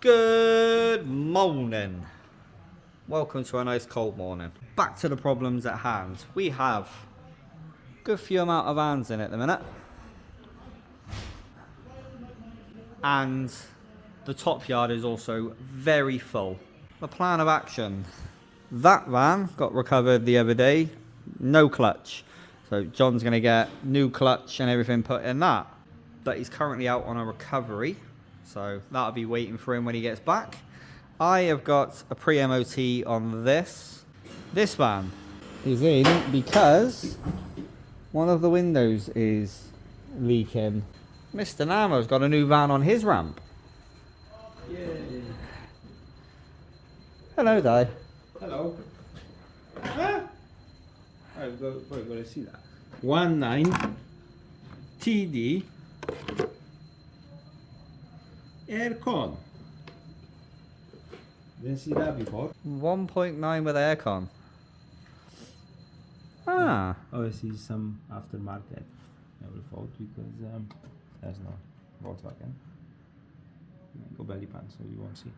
Good morning. Welcome to a nice cold morning. Back to the problems at hand. We have a good few amount of vans in at the minute. And the top yard is also very full. The plan of action. That van got recovered the other day. No clutch. So John's going to get new clutch and everything put in that. But he's currently out on a recovery. So that'll be waiting for him when he gets back. I have got a pre-MOT on this. This van is in because one of the windows is leaking. Mr. Namo's got a new van on his ramp. Yay. Hello, Di. Hello. Ah! I've got to see that. 19 TD aircon. Didn't see that before. 1.9 with aircon. Ah. Obviously some aftermarket. Never thought because there's no Volkswagen. Go belly pan so you won't see.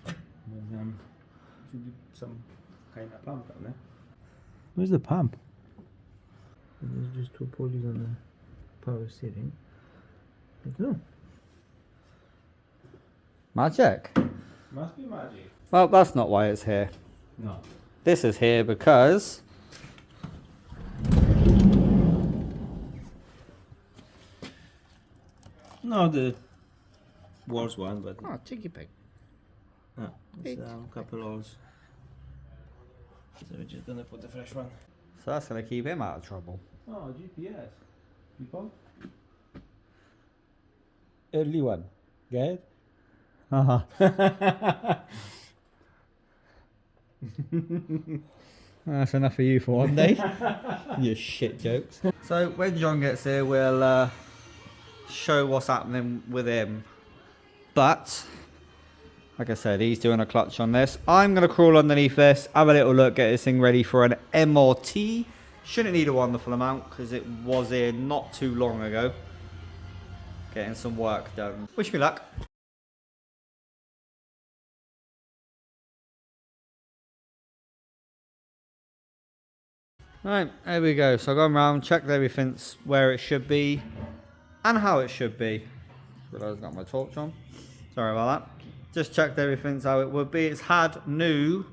But should be some kind of pump down there. Where's the pump? There's just two pulleys on the power steering. No. Magic. Must be magic. Well, that's not why it's here. No. This is here because No, the worst one, but oh, cheeky pig. it's a couple holes. So we're just gonna put the fresh one. So that's going to keep him out of trouble. Oh, GPS. People? Early one. Get it? That's enough for you for one day. Your shit jokes. So when John gets here, we'll show what's happening with him. But like I said, he's doing a clutch on this. I'm going to crawl underneath this, have a little look, get this thing ready for an MOT. Shouldn't need a wonderful amount because it was here not too long ago. Getting some work done. Wish me luck. Right, there we go. So I've gone round, checked everything's where it should be and how it should be. Realised I got my torch on. Sorry about that. Just checked everything's how it would be. It's had new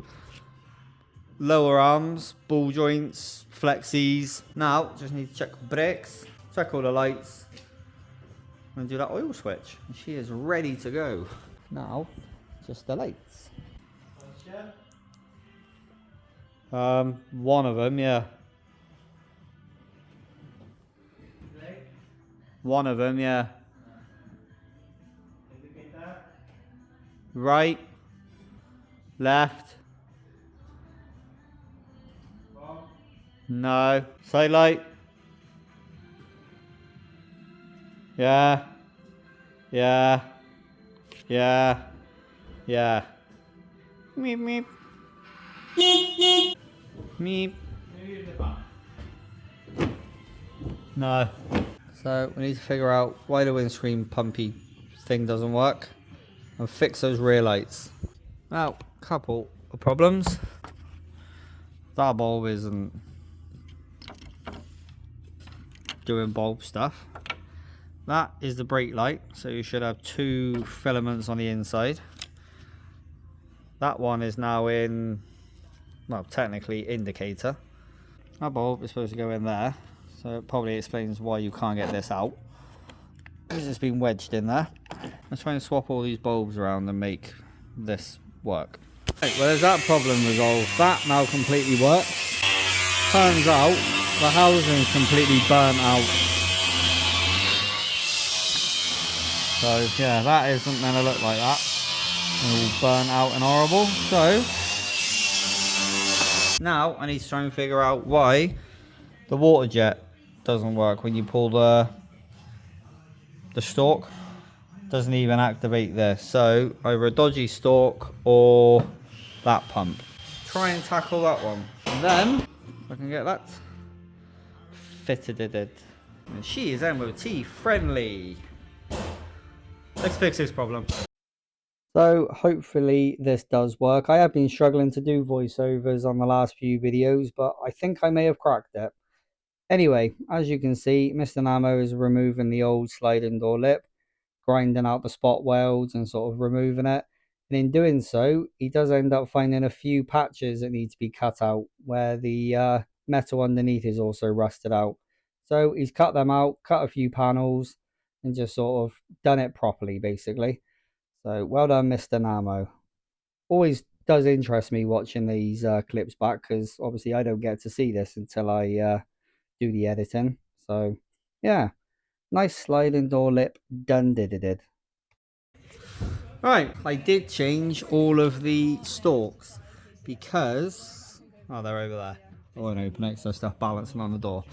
lower arms, ball joints, flexies. Now, just need to check brakes, check all the lights, and do that oil switch. And she is ready to go. Now, just the lights. One of them, yeah. One of them, yeah. Right, left. No. Side light. Yeah. Yeah. Yeah. Yeah. Meep meep. Meep. No. So we need to figure out why the windscreen pumpy thing doesn't work and fix those rear lights. Now, couple of problems. That bulb isn't doing bulb stuff. That is the brake light, so you should have two filaments on the inside. That one is now in, well, technically indicator. That bulb is supposed to go in there, so it probably explains why you can't get this out. It's just been wedged in there. Let's try and swap all these bulbs around and make this work. Right, well, there's that problem resolved. That now completely works. Turns out the housing's completely burnt out. So yeah, that isn't going to look like that. All burnt out and horrible. So now I need to try and figure out why the water jet doesn't work when you pull the stalk. Doesn't even activate this. So either a dodgy stalk or that pump. Try and tackle that one. And then if I can get that fitted. And she is MOT friendly. Let's fix this problem. So hopefully this does work. I have been struggling to do voiceovers on the last few videos, but I think I may have cracked it. Anyway, as you can see, Mr. Namo is removing the old sliding door lip, grinding out the spot welds and sort of removing it. And in doing so, he does end up finding a few patches that need to be cut out where the metal underneath is also rusted out. So he's cut them out, cut a few panels, and just sort of done it properly, basically. So well done, Mr. Namo. Always does interest me watching these clips back because obviously I don't get to see this until I do the editing. So yeah, nice sliding door lip, done did it. Right, I did change all of the stalks because they're over there. I won't open it because there's stuff balancing on the door.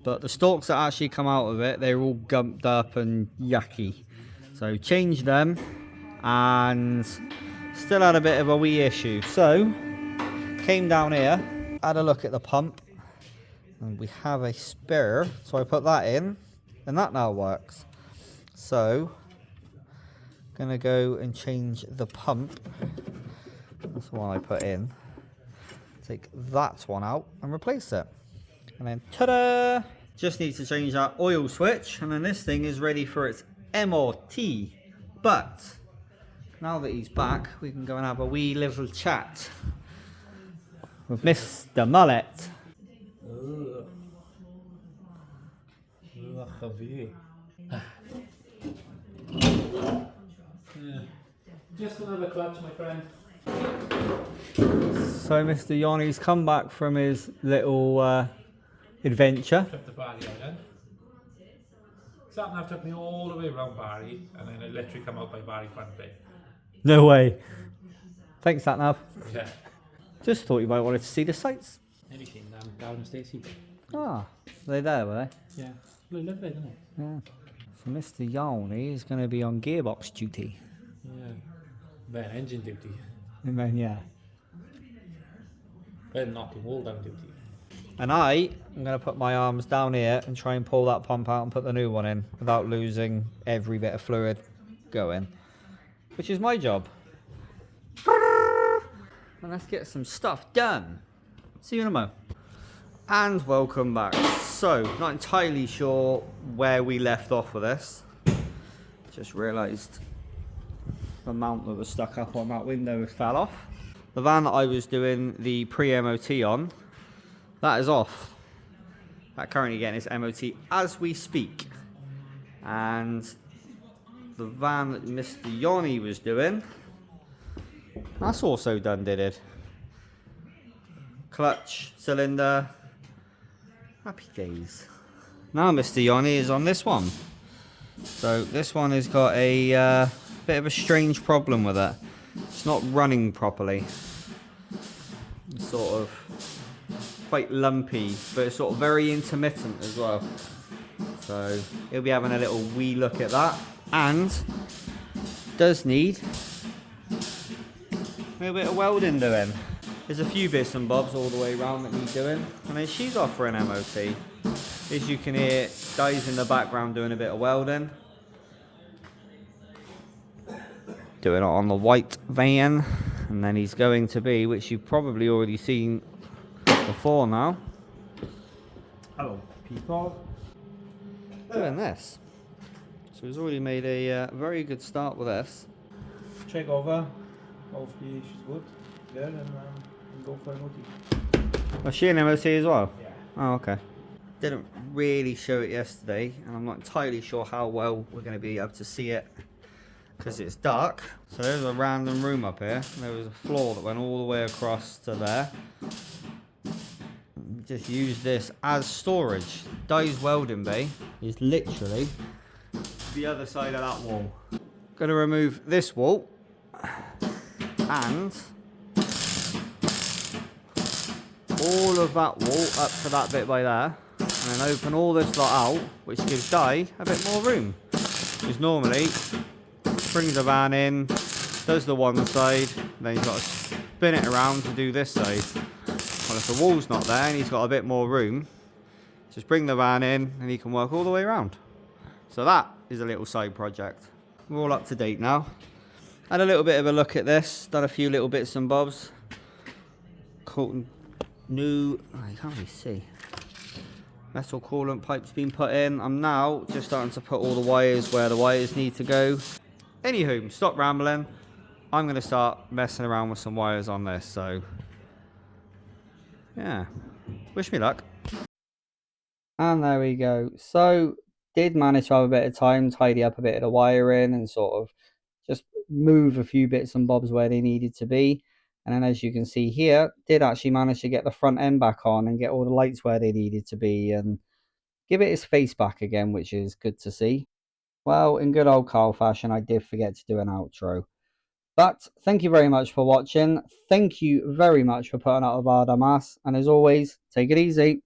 But the stalks that actually come out of it, they're all gumped up and yucky. So changed them and still had a bit of a wee issue. So came down here, had a look at the pump, and we have a spare. So I put that in, and that now works. So gonna go and change the pump. That's the one I put in. Take that one out and replace it. And then ta-da! Just need to change that oil switch, and then this thing is ready for its MOT. But now that he's back, we can go and have a wee little chat with Mr. Mullet. Just another clutch, my friend. So Mr. Yanni's come back from his little adventure. Trip to Bali Island. Sat nav took me all the way around Bali and then it literally come out by Bali front bay. No way. Thanks, Satnav. Yeah. Just thought you might wanted to see the sights. Nearly seen Darren and Stacey. Ah, they there, were they? Yeah. Well, lovely, isn't it? Yeah. So Mr. Yanni is going to be on gearbox duty. Yeah. Then engine duty. And then, yeah. Then knocking wall down duty. And I'm going to put my arms down here and try and pull that pump out and put the new one in without losing every bit of fluid going. Which is my job. And let's get some stuff done. See you in a mo. And welcome back. So, not entirely sure where we left off with this. Just realised the mount that was stuck up on that window fell off. The van that I was doing the pre-MOT on, that is off. That currently getting its MOT as we speak. And the van that Mr. Yanni was doing, that's also done, did it? Clutch, cylinder, happy days. Now Mr. Yanni is on this one. So this one has got a bit of a strange problem with it. It's not running properly. It's sort of quite lumpy, but it's sort of very intermittent as well. So he'll be having a little wee look at that, and does need a little bit of welding doing. There's a few bits and bobs all the way around that need doing, and then she's off for an MOT. As you can hear, guys in the background doing a bit of welding. Doing it on the white van, and then he's going to be, which you've probably already seen before now. Hello, people. Doing this. So he's already made a very good start with this. Check over. Hopefully she's good. There and go for an OT. Was she an MOT as well? Yeah. Oh, okay. Didn't really show it yesterday, and I'm not entirely sure how well we're going to be able to see it because it's dark. So there's a random room up here. There was a floor that went all the way across to there. Just use this as storage. Dai's welding bay is literally the other side of that wall. Gonna remove this wall and all of that wall up to that bit by there, and then open all this lot out, which gives Dai a bit more room. Because normally brings the van in, does the one side, then he's got to spin it around to do this side. Well, if the wall's not there and he's got a bit more room, just bring the van in and he can work all the way around. So that is a little side project. We're all up to date now. Had a little bit of a look at this, done a few little bits and bobs. Caught new, oh, you can't really see. Metal coolant pipes been put in. I'm now just starting to put all the wires where the wires need to go. Anywho, stop rambling. I'm going to start messing around with some wires on this, so yeah, wish me luck. And there we go. So, did manage to have a bit of time, tidy up a bit of the wiring and sort of just move a few bits and bobs where they needed to be. And then as you can see here, did actually manage to get the front end back on and get all the lights where they needed to be and give it its face back again, which is good to see. Well, in good old Carl fashion, I did forget to do an outro. But thank you very much for watching. Thank you very much for putting out a Vada Mass. And as always, take it easy.